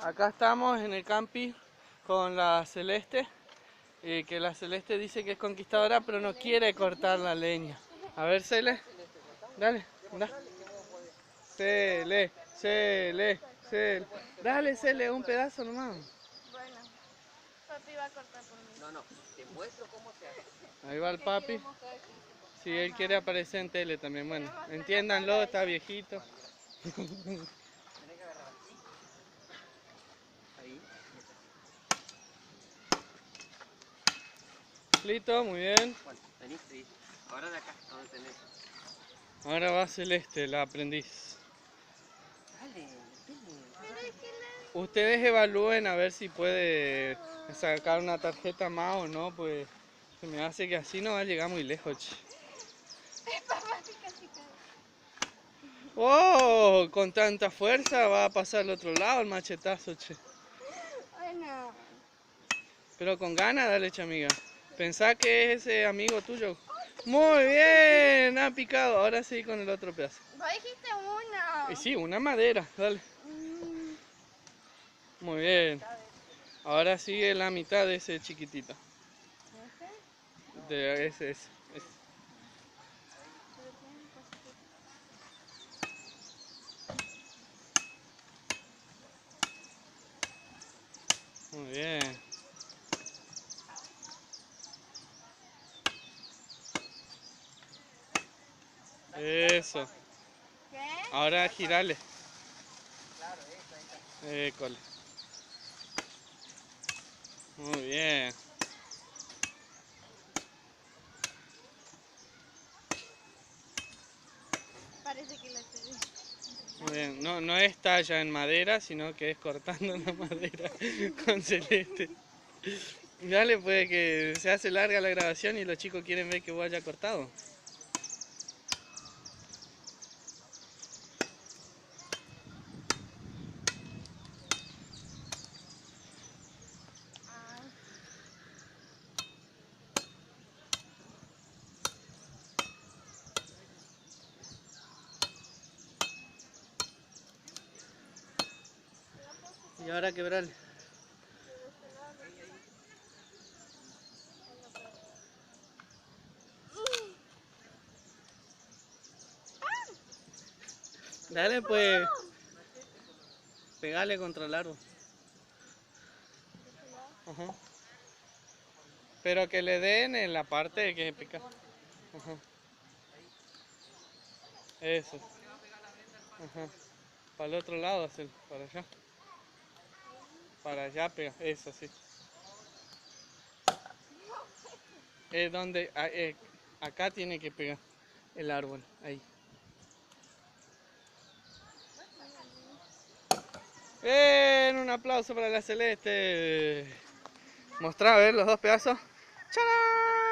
Acá estamos en el camping con la Celeste, que la Celeste dice que es conquistadora, pero no quiere cortar la leña. A ver, Cele, dale, anda. Cele, Cele, Cele. Dale, Cele, un pedazo nomás. Bueno, papi va a cortar por mí. No, te muestro cómo se hace. Ahí va el papi. Si él quiere aparecer en tele también, bueno, entiéndanlo, está viejito. Tienes que agarrar así. Ahí. Listo, muy bien. Bueno, vení, sí. Ahora de acá, donde tenés. Ahora va Celeste, la aprendiz. Dale, Ustedes evalúen a ver si puede sacar una tarjeta más o no, pues se me hace que así no va a llegar muy lejos. Che. Papá, sí casi cae. ¡Oh! Con tanta fuerza va a pasar al otro lado el machetazo, che. Bueno. Pero con ganas, dale, che, amiga. Pensá que es ese amigo tuyo. Muy bien, ha picado. Ahora sí con el otro pedazo. Vos dijiste uno. Y sí, una madera, dale. Muy bien. Ahora sigue la mitad de ese chiquitito. De ese. Muy bien. Eso. ¿Qué? Ahora girale. claro, ahí está. École. Muy bien. Parece que la tenés. Muy bien. No, no es talla en madera, sino que es cortando la madera con Celeste. Dale, puede que se hace larga la grabación y los chicos quieren ver que vos haya cortado. Y ahora quebrarle. Dale, pues. Pegale contra el árbol. Ajá. Pero que le den en la parte que pica. Ajá. Eso. Ajá. Para el otro lado, hacer para allá. Para allá pega. Eso sí. Es donde acá tiene que pegar el árbol. Ahí. ¡Bien! Un aplauso para la Celeste. Mostrá a ver los dos pedazos. ¡Charán!